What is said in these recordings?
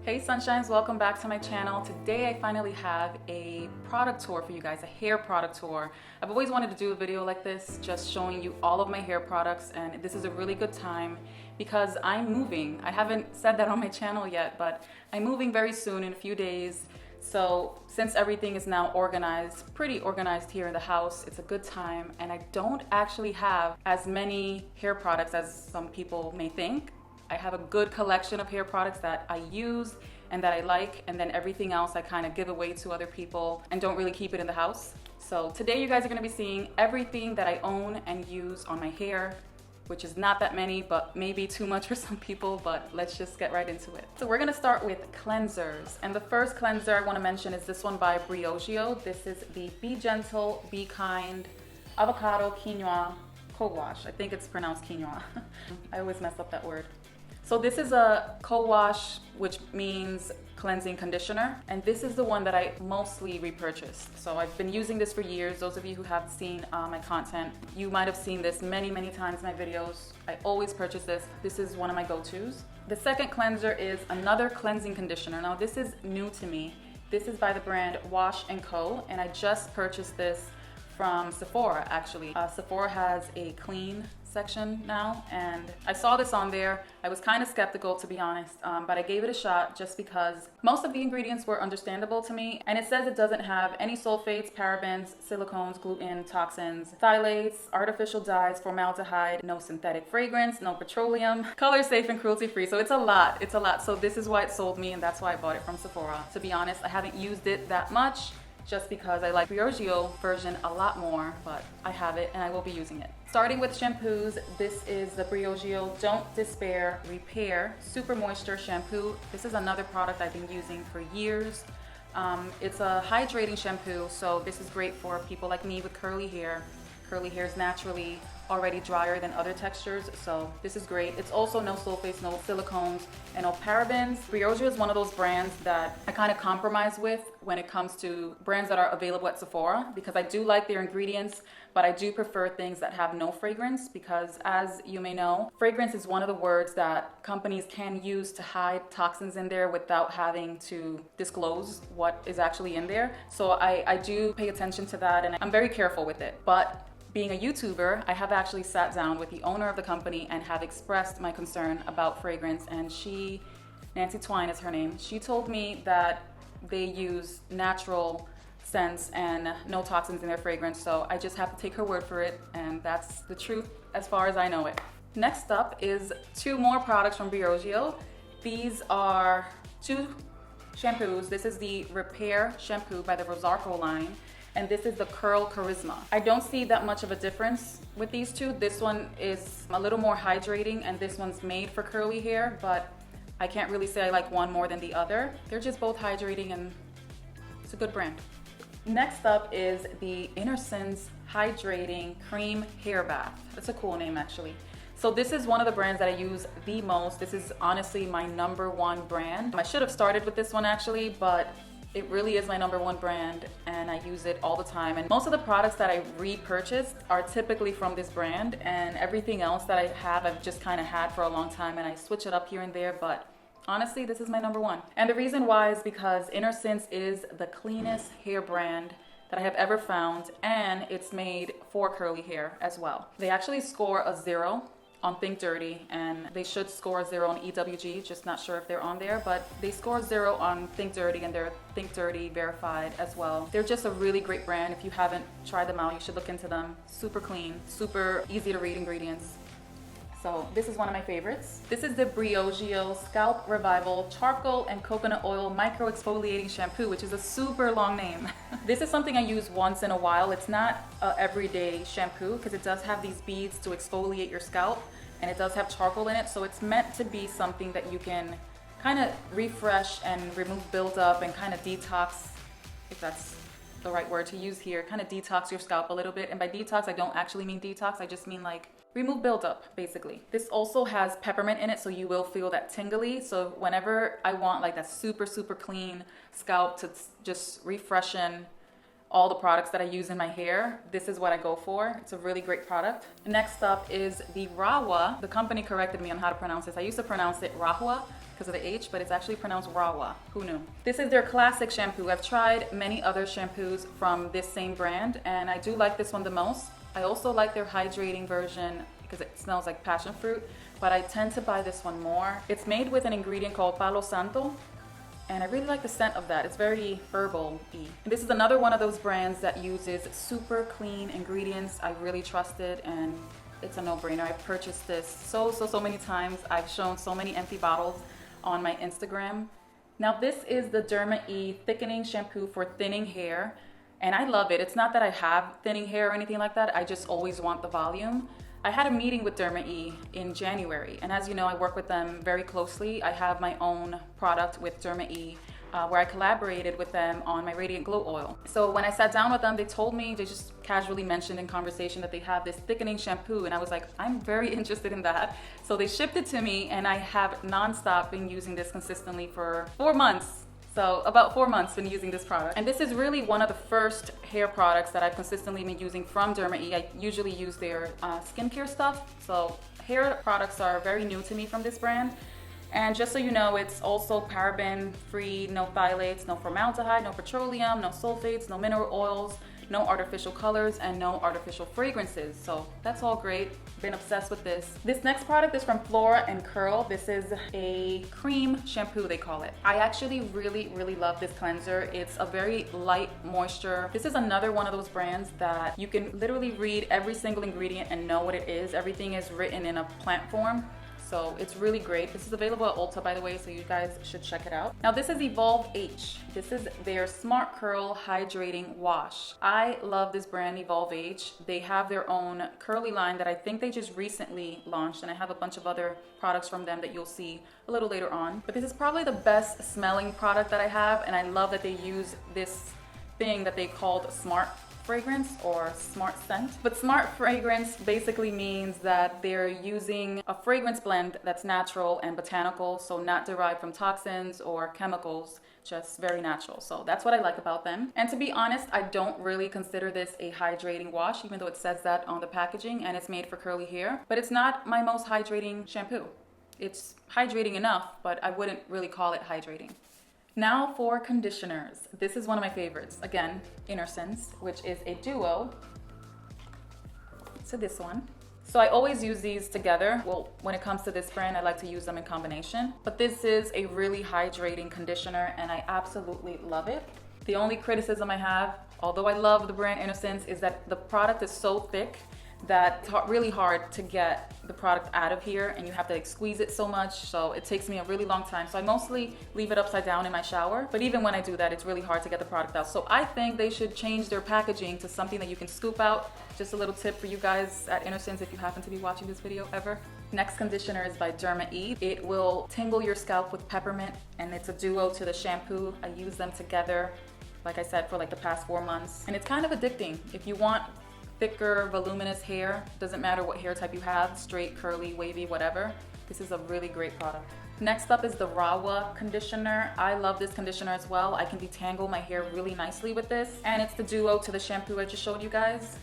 Hey Sunshines, welcome back to my channel. Today I finally have a product tour for you guys, a hair product tour. I've always wanted to do a video like this, just showing you all of my hair products, and this is a really good time because I'm moving. I haven't said that on my channel yet, but I'm moving very soon in a few days. So since everything is now organized, pretty organized here in the house, it's a good time, and I don't actually have as many hair products as some people may think. I have a good collection of hair products that I use and that I like, and then everything else I kind of give away to other people and don't really keep it in the house. So today you guys are going to be seeing everything that I own and use on my hair, which is not that many, but maybe too much for some people, but let's just get right into it. So we're going to start with cleansers, and the first cleanser I want to mention is this one by Briogeo. This is the Be Gentle, Be Kind Avocado Quinoa Co-Wash. I think it's pronounced quinoa. I always mess up that word. So this is a co-wash, which means cleansing conditioner, and this is the one that I mostly repurchased. So I've been using this for years. Those of you who have seen my content, you might have seen this many times in my videos. I always purchase this. This is one of my go-tos. The second cleanser is another cleansing conditioner. Now this is new to me. This is by the brand Wash & Co, and I just purchased this from Sephora actually. Sephora has a clean section now, and I saw this on there. I was kind of skeptical, to be honest, but I gave it a shot just because most of the ingredients were understandable to me, and it says it doesn't have any sulfates, parabens, silicones, gluten, toxins, phthalates, artificial dyes, formaldehyde, no synthetic fragrance, no petroleum, color safe and cruelty free. So it's a lot. So this is why it sold me, and that's why I bought it from Sephora. To be honest, I haven't used it that much, just because I like Briogeo version a lot more, but I have it and I will be using it. Starting with shampoos, this is the Briogeo Don't Despair Repair Super Moisture Shampoo. This is another product I've been using for years. It's a hydrating shampoo, so this is great for people like me with curly hair. Curly hair is naturally already drier than other textures, so this is great. It's also no sulfates, no silicones, and no parabens. Briogeo is one of those brands that I kind of compromise with when it comes to brands that are available at Sephora, because I do like their ingredients, but I do prefer things that have no fragrance, because as you may know, fragrance is one of the words that companies can use to hide toxins in there without having to disclose what is actually in there. So I do pay attention to that, and I'm very careful with it. But being a YouTuber, I have actually sat down with the owner of the company and have expressed my concern about fragrance, and she, Nancy Twine is her name, she told me that they use natural scents and no toxins in their fragrance, so I just have to take her word for it, and that's the truth as far as I know it. Next up is two more products from Briogeo. These are two shampoos. This is the Repair Shampoo by the Rosarco line, and this is the Curl Charisma. I don't see that much of a difference with these two. This one is a little more hydrating, and this one's made for curly hair, but I can't really say I like one more than the other. They're just both hydrating, and it's a good brand. Next up is the Innersense Hydrating Cream Hair Bath. That's a cool name actually. So this is one of the brands that I use the most. This is honestly my #1 brand. I should have started with this one actually, but it really is my #1 brand, and I use it all the time. And most of the products that I repurchased are typically from this brand, and everything else that I have I've just kind of had for a long time, and I switch it up here and there, but honestly, this is my #1. And the reason why is because Innersense is the cleanest hair brand that I have ever found, and it's made for curly hair as well. They actually score a 0 on Think Dirty, and they should score a 0 on EWG, just not sure if they're on there, but they score 0 on Think Dirty, and they're Think Dirty verified as well. They're just a really great brand. If you haven't tried them out, you should look into them. Super clean, super easy to read ingredients. So this is one of my favorites. This is the Briogeo Scalp Revival Charcoal and Coconut Oil Micro Exfoliating Shampoo, which is a super long name. This is something I use once in a while. It's not an everyday shampoo because it does have these beads to exfoliate your scalp, and it does have charcoal in it. So it's meant to be something that you can kind of refresh and remove buildup and kind of detox, if that's the right word to use here, kind of detox your scalp a little bit. And by detox, I don't actually mean detox. I just mean like remove buildup, basically. This also has peppermint in it, so you will feel that tingly. So whenever I want like that super clean scalp to just refreshen all the products that I use in my hair, this is what I go for. It's a really great product. Next up is the Rahua. The company corrected me on how to pronounce this. I used to pronounce it Rahua, because of the H, but it's actually pronounced Rawa. Who knew? This is their classic shampoo. I've tried many other shampoos from this same brand, and I do like this one the most. I also like their hydrating version because it smells like passion fruit, but I tend to buy this one more. It's made with an ingredient called Palo Santo, and I really like the scent of that. It's very herbal-y. This is another one of those brands that uses super clean ingredients. I really trust it, and it's a no-brainer. I've purchased this so many times. I've shown so many empty bottles on my Instagram. Now this is the Derma E thickening shampoo for thinning hair, and I love it. It's not that I have thinning hair or anything like that. I just always want the volume. I had a meeting with Derma E in January, and as you know, I work with them very closely. I have my own product with Derma E where I collaborated with them on my Radiant Glow Oil. So when I sat down with them, they told me, they just casually mentioned in conversation that they have this thickening shampoo, and I was like, I'm very interested in that. So they shipped it to me, and I have nonstop been using this consistently for 4 months. So about 4 months been using this product. And this is really one of the first hair products that I've consistently been using from Derma E. I usually use their skincare stuff. So hair products are very new to me from this brand. And just so you know, it's also paraben free, no phthalates, no formaldehyde, no petroleum, no sulfates, no mineral oils, no artificial colors, and no artificial fragrances. So that's all great. Been obsessed with this. This next product is from Flora and Curl. This is a cream shampoo, they call it. I actually really love this cleanser. It's a very light moisture. This is another one of those brands that you can literally read every single ingredient and know what it is. Everything is written in a plant form. So it's really great. This is available at Ulta, by the way, so you guys should check it out. Now this is Evolve H. This is their Smart Curl Hydrating Wash. I love this brand, Evolve H. They have their own curly line that I think they just recently launched, and I have a bunch of other products from them that you'll see a little later on. But this is probably the best smelling product that I have, and I love that they use this thing that they called Smart Fragrance or Smart Scent. But Smart Fragrance basically means that they're using a fragrance blend that's natural and botanical, so not derived from toxins or chemicals, just very natural. So that's what I like about them. And to be honest, I don't really consider this a hydrating wash, even though it says that on the packaging and it's made for curly hair. But it's not my most hydrating shampoo. It's hydrating enough, but I wouldn't really call it hydrating. Now for conditioners. This is one of my favorites. Again, Innocence, which is a duo to this one. So I always use these together. Well, when it comes to this brand, I like to use them in combination. But this is a really hydrating conditioner, and I absolutely love it. The only criticism I have, although I love the brand Innocence, is that the product is so thick that it's really hard to get the product out of here, and you have to like squeeze it so much, so it takes me a really long time. So I mostly leave it upside down in my shower, but even when I do that, it's really hard to get the product out. So I think they should change their packaging to something that you can scoop out. Just a little tip for you guys at Innocence if you happen to be watching this video ever. Next conditioner is by Derma E. It will tingle your scalp with peppermint, and it's a duo to the shampoo. I use them together, like I said, for like the past 4 months, and it's kind of addicting. If you want thicker, voluminous hair, doesn't matter what hair type you have, straight, curly, wavy, whatever, this is a really great product. Next up is the Rawa conditioner. I love this conditioner as well. I can detangle my hair really nicely with this, and it's the duo to the shampoo I just showed you guys.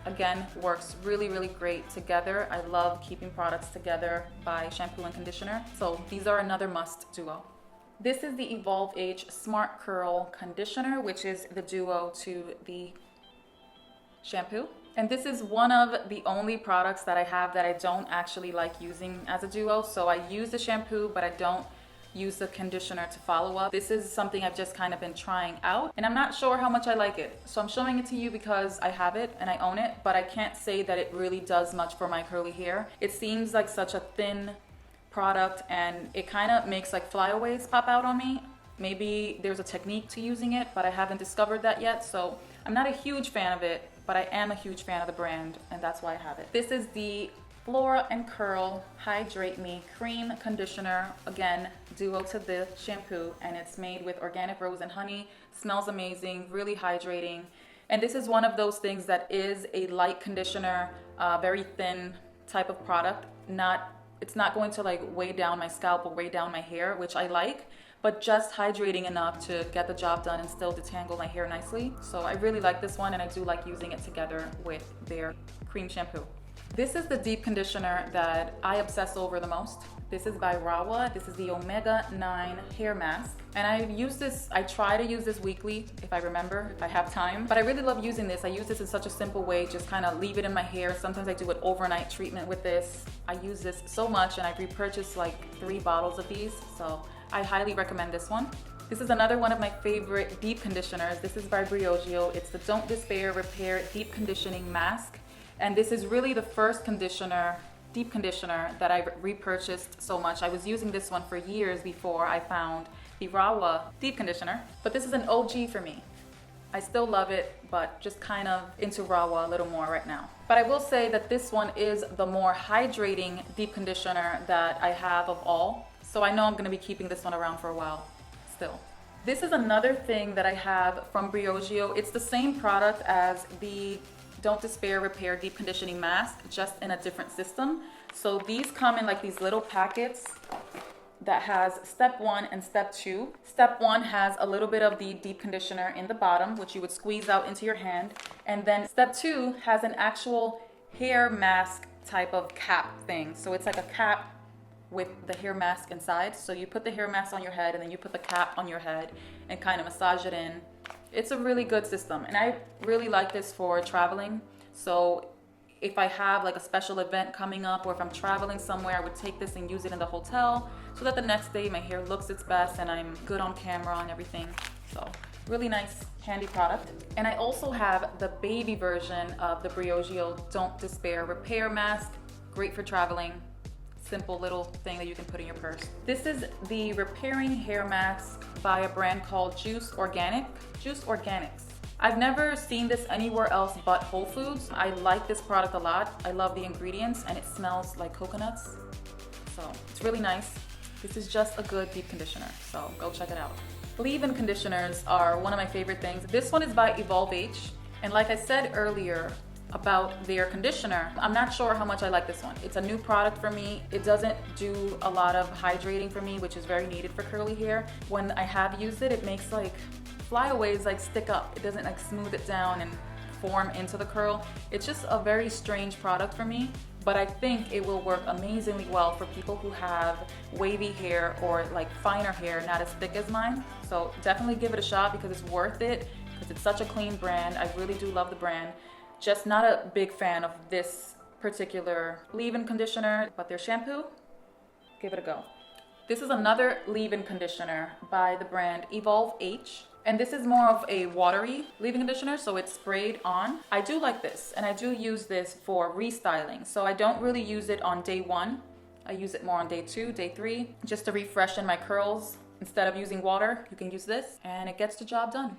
Again, works really great together. I love keeping products together by shampoo and conditioner, so these are another must duo. This is the Evolve H Smart Curl Conditioner, which is the duo to the shampoo. And this is one of the only products that I have that I don't actually like using as a duo. So I use the shampoo, but I don't use the conditioner to follow up. This is something I've just kind of been trying out, and I'm not sure how much I like it. So I'm showing it to you because I have it and I own it, but I can't say that it really does much for my curly hair. It seems like such a thin product, and it kind of makes like flyaways pop out on me. Maybe there's a technique to using it, but I haven't discovered that yet. So I'm not a huge fan of it, but I am a huge fan of the brand, and that's why I have it. This is the Flora and Curl Hydrate Me Cream Conditioner, again, duo to the shampoo, and it's made with organic rose and honey. Smells amazing, really hydrating. And this is one of those things that is a light conditioner, very thin type of product. It's not going to like weigh down my scalp or weigh down my hair, which I like, but just hydrating enough to get the job done and still detangle my hair nicely. So I really like this one, and I do like using it together with their cream shampoo. This is the deep conditioner that I obsess over the most. This is by Rawa. This is the Omega 9 hair mask. And I try to use this weekly if I remember, if I have time. But I really love using this. I use this in such a simple way, just kind of leave it in my hair. Sometimes I do an overnight treatment with this. I use this so much, and I've repurchased like 3 bottles of these. So I highly recommend this one. This is another one of my favorite deep conditioners. This is by Briogeo. It's the Don't Despair Repair Deep Conditioning Mask. And this is really the first deep conditioner that I repurchased so much. I was using this one for years before I found the Rawa deep conditioner. But this is an OG for me. I still love it, but just kind of into Rawa a little more right now. But I will say that this one is the more hydrating deep conditioner that I have of all. So I know I'm gonna be keeping this one around for a while still. This is another thing that I have from Briogeo. It's the same product as the Don't Despair Repair Deep Conditioning Mask, just in a different system. So these come in like these little packets that has step 1 and step 2. Step 1 has a little bit of the deep conditioner in the bottom, which you would squeeze out into your hand. And then step 2 has an actual hair mask type of cap thing. So it's like a cap with the hair mask inside. So you put the hair mask on your head and then you put the cap on your head and kind of massage it in. It's a really good system, and I really like this for traveling. So if I have like a special event coming up, or if I'm traveling somewhere, I would take this and use it in the hotel so that the next day my hair looks its best and I'm good on camera and everything. So really nice, handy product. And I also have the baby version of the Briogeo Don't Despair Repair Mask. Great for traveling. Simple little thing that you can put in your purse. This is the repairing hair mask by a brand called Juice Organics. I've never seen this anywhere else but Whole Foods. I like this product a lot. I love the ingredients, and it smells like coconuts. So it's really nice. This is just a good deep conditioner, so go check it out. Leave-in conditioners are one of my favorite things. This one is by Evolve H, and like I said earlier, about their conditioner, I'm not sure how much I like this one. It's a new product for me. It doesn't do a lot of hydrating for me, which is very needed for curly hair. When I have used it, it makes like flyaways like stick up. It doesn't like smooth it down and form into the curl. It's just a very strange product for me, but I think it will work amazingly well for people who have wavy hair or like finer hair, not as thick as mine. So definitely give it a shot because it's worth it, because it's such a clean brand. I really do love the brand. Just not a big fan of this particular leave-in conditioner, but their shampoo, give it a go. This is another leave-in conditioner by the brand Evolve H. And this is more of a watery leave-in conditioner, so it's sprayed on. I do like this, and I do use this for restyling. So I don't really use it on day 1. I use it more on day 2, day 3, just to refreshen my curls. Instead of using water, you can use this, and it gets the job done.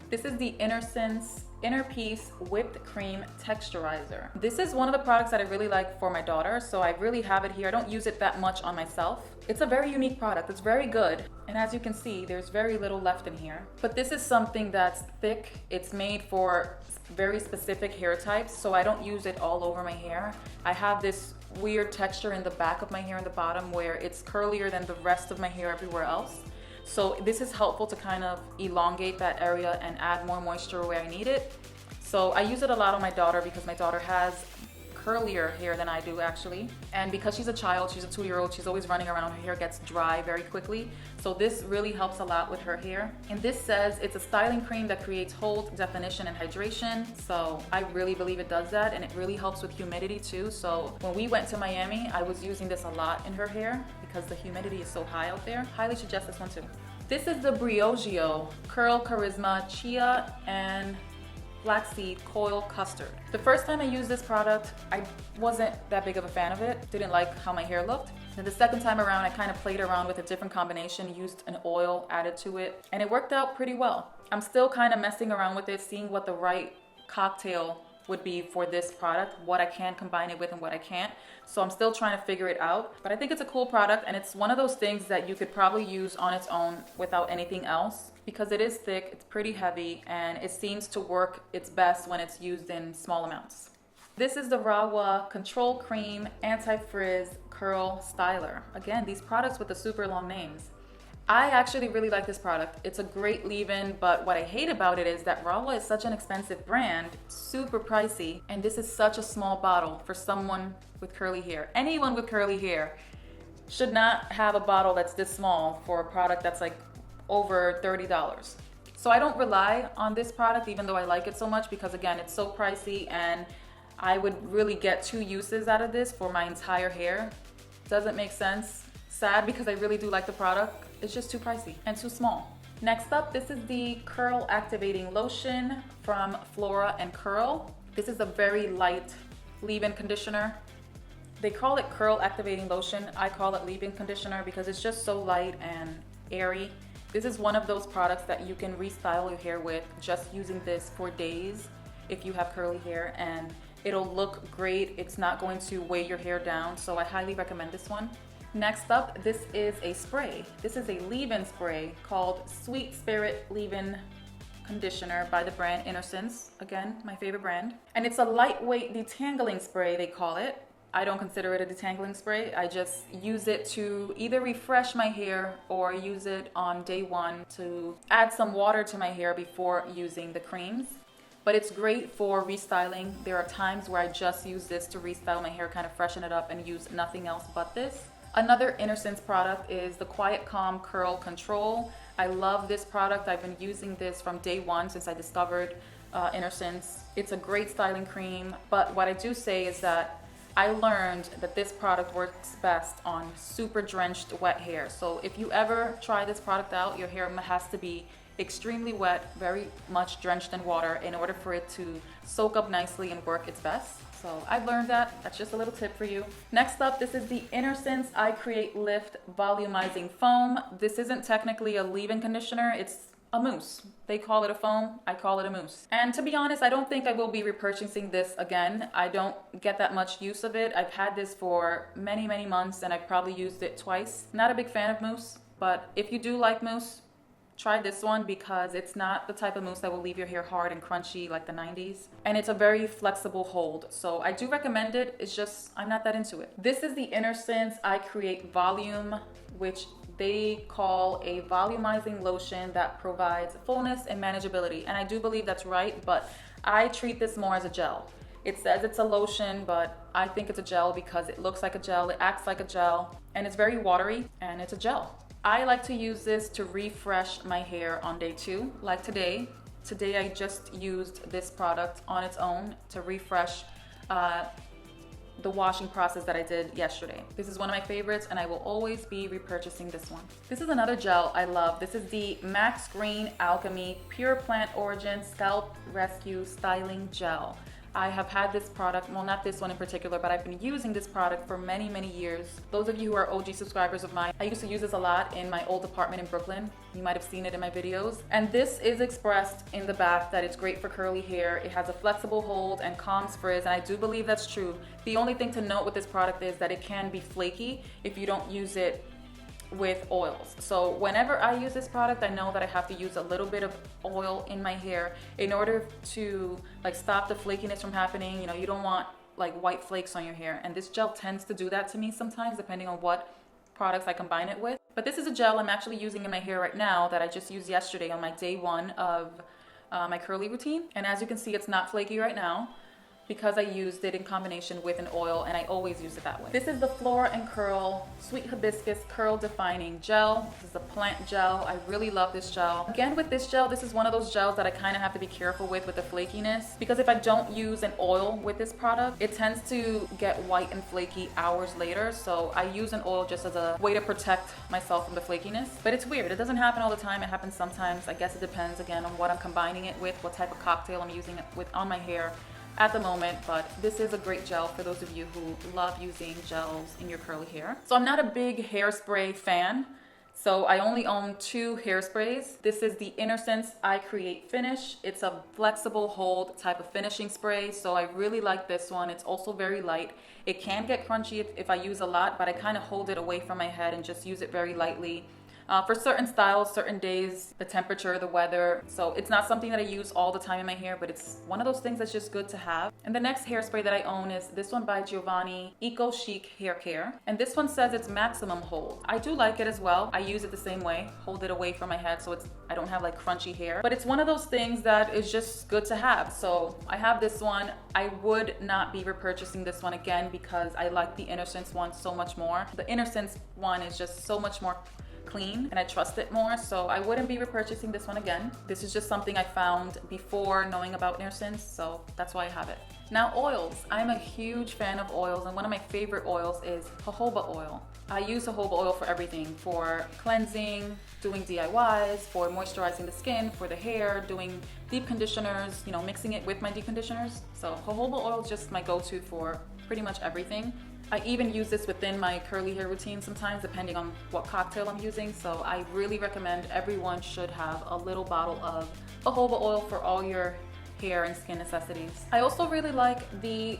This is the Inner Peace Whipped Cream Texturizer. This is one of the products that I really like for my daughter, so I really have it here. I don't use it that much on myself. It's a very unique product. It's very good. And as you can see, there's very little left in here. But this is something that's thick. It's made for very specific hair types, so I don't use it all over my hair. I have this weird texture in the back of my hair in the bottom where it's curlier than the rest of my hair everywhere else. So this is helpful to kind of elongate that area and add more moisture where I need it. So I use it a lot on my daughter because my daughter has curlier hair than I do actually. And because she's a child, she's a 2-year-old, she's always running around, her hair gets dry very quickly. So this really helps a lot with her hair. And this says it's a styling cream that creates hold, definition, and hydration. So I really believe it does that, and it really helps with humidity too. So when we went to Miami, I was using this a lot in her hair because the humidity is so high out there. Highly suggest this one too. This is the Briogeo Curl Charisma Chia and Flaxseed Coil Custard. The first time I used this product, I wasn't that big of a fan of it. Didn't like how my hair looked. Then the second time around, I kind of played around with a different combination, used an oil added to it, and it worked out pretty well. I'm still kind of messing around with it, seeing what the right cocktail would be for this product, what I can combine it with and what I can't. So I'm still trying to figure it out, but I think it's a cool product, and it's one of those things that you could probably use on its own without anything else because it is thick, it's pretty heavy, and it seems to work its best when it's used in small amounts. This is the Rawa Control Cream Anti-Frizz Curl Styler. Again, these products with the super long names. I actually really like this product. It's a great leave-in, but what I hate about it is that Rawa is such an expensive brand, super pricey, and this is such a small bottle for someone with curly hair. Anyone with curly hair should not have a bottle that's this small for a product that's like over $30. So I don't rely on this product even though I like it so much, because again, it's so pricey and I would really get 2 uses out of this for my entire hair. Doesn't make sense. Sad, because I really do like the product. It's just too pricey and too small. Next up, this is the Curl Activating Lotion from Flora and Curl. This is a very light leave-in conditioner. They call it Curl Activating Lotion. I call it leave-in conditioner because it's just so light and airy. This is one of those products that you can restyle your hair with just using this for days if you have curly hair, and it'll look great. It's not going to weigh your hair down, so I highly recommend this one. Next up, this is a spray. This is a leave-in spray called Sweet Spirit Leave-In Conditioner by the brand Innocence. Again, my favorite brand. And it's a lightweight detangling spray, they call it. I don't consider it a detangling spray. I just use it to either refresh my hair or use it on day 1 to add some water to my hair before using the creams. But it's great for restyling. There are times where I just use this to restyle my hair, kind of freshen it up, and use nothing else but this. Another Innocence product is the Quiet Calm Curl Control. I love this product. I've been using this from day 1 since I discovered Innocence. It's a great styling cream, but what I do say is that I learned that this product works best on super drenched wet hair. So if you ever try this product out, your hair has to be extremely wet, very much drenched in water in order for it to soak up nicely and work its best. So I've learned that. That's just a little tip for you. Next up, this is the Innocence I Create Lift Volumizing Foam. This isn't technically a leave-in conditioner. It's a mousse. They call it a foam. I call it a mousse. And to be honest, I don't think I will be repurchasing this again. I don't get that much use of it. I've had this for many, many months and I've probably used it twice. Not a big fan of mousse, but if you do like mousse, try this one because it's not the type of mousse that will leave your hair hard and crunchy like the 90s. And it's a very flexible hold. So I do recommend it. It's just, I'm not that into it. This is the Innocence I Create Volume, which they call a volumizing lotion that provides fullness and manageability. And I do believe that's right, but I treat this more as a gel. It says it's a lotion, but I think it's a gel because it looks like a gel, it acts like a gel, and it's very watery, and it's a gel. I like to use this to refresh my hair on day 2, like today. Today I just used this product on its own to refresh the washing process that I did yesterday. This is one of my favorites and I will always be repurchasing this one. This is another gel I love. This is the Max Green Alchemy Pure Plant Origin Scalp Rescue Styling Gel. I have had this product, well, not this one in particular, but I've been using this product for many, many years. Those of you who are OG subscribers of mine, I used to use this a lot in my old apartment in Brooklyn. You might have seen it in my videos. And this is expressed in the back that it's great for curly hair. It has a flexible hold and calms frizz, and I do believe that's true. The only thing to note with this product is that it can be flaky if you don't use it with oils. So whenever I use this product, I know that I have to use a little bit of oil in my hair in order to like stop the flakiness from happening. You know, you don't want like white flakes on your hair, and this gel tends to do that to me sometimes depending on what products I combine it with. But this is a gel I'm actually using in my hair right now that I just used yesterday on my day 1 of my curly routine. And as you can see, it's not flaky right now because I used it in combination with an oil, and I always use it that way. This is the Flora and Curl Sweet Hibiscus Curl Defining Gel. This is a plant gel. I really love this gel. Again, with this gel, this is one of those gels that I kind of have to be careful with the flakiness, because if I don't use an oil with this product, it tends to get white and flaky hours later. So I use an oil just as a way to protect myself from the flakiness. But it's weird. It doesn't happen all the time. It happens sometimes. I guess it depends again on what I'm combining it with, what type of cocktail I'm using it with on my hair at the moment. But this is a great gel for those of you who love using gels in your curly hair. So I'm not a big hairspray fan, so I only own 2 hairsprays. This is the Innocence I Create Finish. It's a flexible hold type of finishing spray, so I really like this one. It's also very light. It can get crunchy if I use a lot, but I kind of hold it away from my head and just use it very lightly. for certain styles, certain days, the temperature, the weather. So it's not something that I use all the time in my hair, but it's one of those things that's just good to have. And the next hairspray that I own is this one by Giovanni, Eco Chic Hair Care. And this one says it's maximum hold. I do like it as well. I use it the same way, hold it away from my head so I don't have like crunchy hair. But it's one of those things that is just good to have. So I have this one. I would not be repurchasing this one again because I like the Innocence one so much more. The Innocence one is just so much more clean and I trust it more, so I wouldn't be repurchasing this one again. This is just something I found before knowing about Innocence, so that's why I have it. Now oils. I'm a huge fan of oils, and one of my favorite oils is jojoba oil. I use jojoba oil for everything, for cleansing, doing DIYs, for moisturizing the skin, for the hair, doing deep conditioners, you know, mixing it with my deep conditioners. So jojoba oil is just my go-to for pretty much everything. I even use this within my curly hair routine sometimes, depending on what cocktail I'm using. So I really recommend everyone should have a little bottle of jojoba oil for all your hair and skin necessities. I also really like the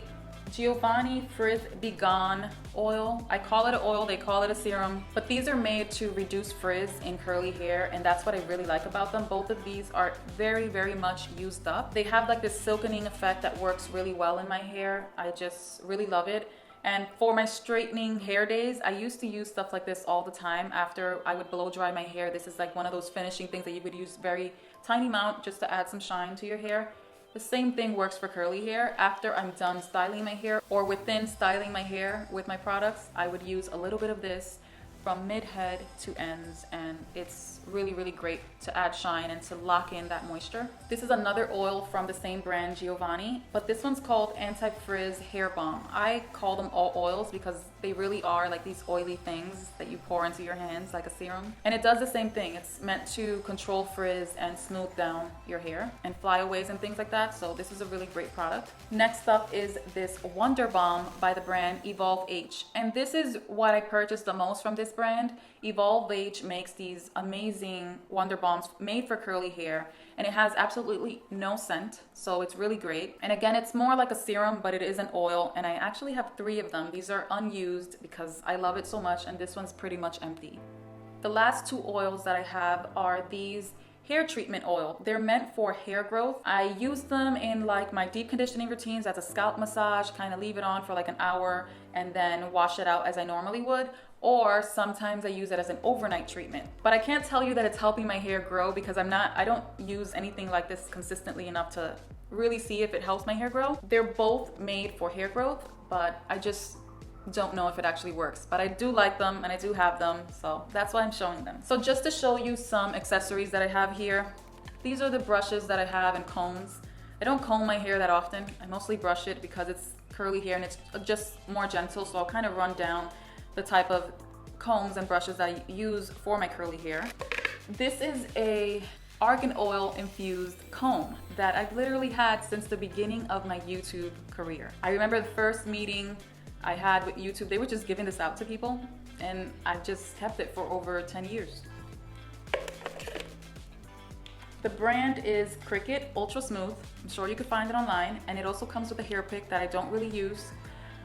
Giovanni Frizz Be Gone oil. I call it an oil, they call it a serum, but these are made to reduce frizz in curly hair, and that's what I really like about them. Both of these are very, very much used up. They have like this silkening effect that works really well in my hair. I just really love it. And for my straightening hair days, I used to use stuff like this all the time after I would blow dry my hair. This is like one of those finishing things that you would use very tiny amount just to add some shine to your hair. The same thing works for curly hair. After I'm done styling my hair or within styling my hair with my products, I would use a little bit of this from mid-head to ends, and it's really, really great to add shine and to lock in that moisture. This is another oil from the same brand, Giovanni, but this one's called Anti-Frizz Hair Balm. I call them all oils because they really are like these oily things that you pour into your hands like a serum. And it does the same thing. It's meant to control frizz and smooth down your hair and flyaways and things like that. So this is a really great product. Next up is this Wonder Balm by the brand Evolve H. And this is what I purchased the most from this brand. Evolve H makes these amazing wonder balms made for curly hair, and it has absolutely no scent, so it's really great. And again, it's more like a serum, but it is an oil, and I actually have 3 of them. These are unused because I love it so much, and this one's pretty much empty. The last 2 oils that I have are these hair treatment oil. They're meant for hair growth. I use them in like my deep conditioning routines as a scalp massage, kind of leave it on for like an hour and then wash it out as I normally would. Or sometimes I use it as an overnight treatment. But I can't tell you that it's helping my hair grow because I don't use anything like this consistently enough to really see if it helps my hair grow. They're both made for hair growth, but I just don't know if it actually works. But I do like them and I do have them, so that's why I'm showing them. So just to show you some accessories that I have here, these are the brushes that I have and combs. I don't comb my hair that often. I mostly brush it because it's curly hair and it's just more gentle, so I'll kind of run down the type of combs and brushes that I use for my curly hair. This is a argan oil infused comb that I've literally had since the beginning of my YouTube career. I remember the first meeting I had with YouTube, they were just giving this out to people, and I've just kept it for over 10 years. The brand is Cricut Ultra Smooth. I'm sure you could find it online, and it also comes with a hair pick that I don't really use.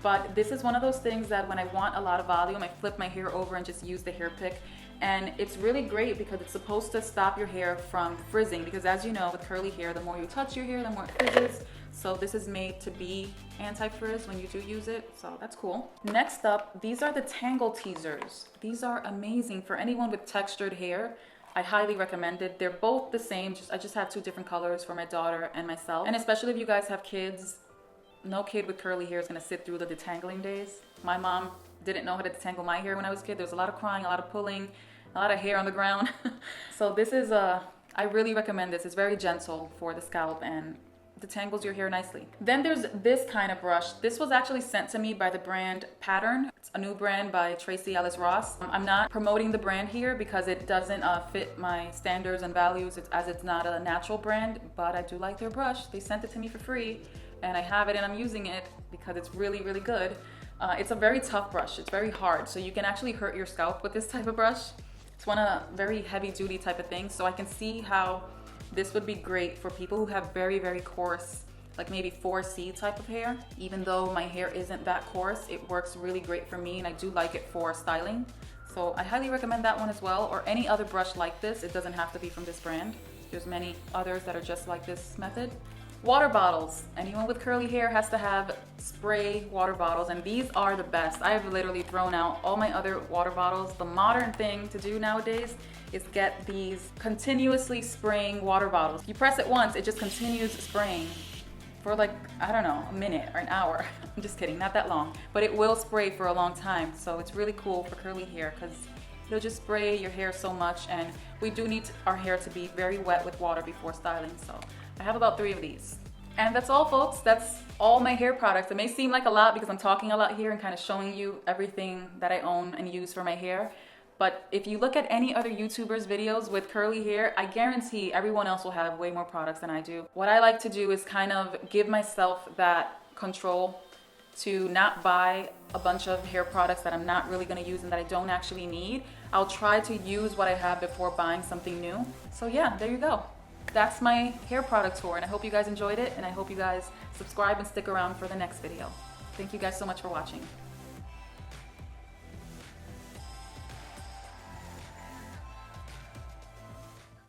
But this is one of those things that when I want a lot of volume, I flip my hair over and just use the hair pick. And it's really great because it's supposed to stop your hair from frizzing, because as you know, with curly hair, the more you touch your hair, the more it frizzes. So this is made to be anti-frizz when you do use it, so that's cool. Next up, these are the Tangle Teasers. These are amazing for anyone with textured hair. I highly recommend it. They're both the same, I just have 2 different colors for my daughter and myself. And especially if you guys have kids, no kid with curly hair is gonna sit through the detangling days. My mom didn't know how to detangle my hair when I was a kid. There was a lot of crying, a lot of pulling, a lot of hair on the ground. So this is I really recommend this. It's very gentle for the scalp and detangles your hair nicely. Then there's this kind of brush. This was actually sent to me by the brand Pattern. It's a new brand by Tracy Ellis Ross. I'm not promoting the brand here because it doesn't fit my standards and values as it's not a natural brand, but I do like their brush. They sent it to me for free, and I have it and I'm using it because it's really, really good. It's a very tough brush. It's very hard, so you can actually hurt your scalp with this type of brush. It's one of very heavy duty type of things, so I can see how this would be great for people who have very, very coarse, like maybe 4C type of hair. Even though my hair isn't that coarse, it works really great for me, and I do like it for styling. So I highly recommend that one as well, or any other brush like this. It doesn't have to be from this brand. There's many others that are just like this method. Water bottles. Anyone with curly hair has to have spray water bottles, and these are the best. I have literally thrown out all my other water bottles. The modern thing to do nowadays is get these continuously spraying water bottles. You press it once, it just continues spraying for like, I don't know, a minute or an hour. I'm just kidding, not that long, but it will spray for a long time. So it's really cool for curly hair because it'll just spray your hair so much, and we do need our hair to be very wet with water before styling. So I have about 3 of these. And that's all, folks. That's all my hair products. It may seem like a lot because I'm talking a lot here and kind of showing you everything that I own and use for my hair. But if you look at any other YouTubers' videos with curly hair, I guarantee everyone else will have way more products than I do. What I like to do is kind of give myself that control to not buy a bunch of hair products that I'm not really going to use and that I don't actually need. I'll try to use what I have before buying something new. So yeah, there you go. That's my hair product tour, and I hope you guys enjoyed it, and I hope you guys subscribe and stick around for the next video. Thank you guys so much for watching.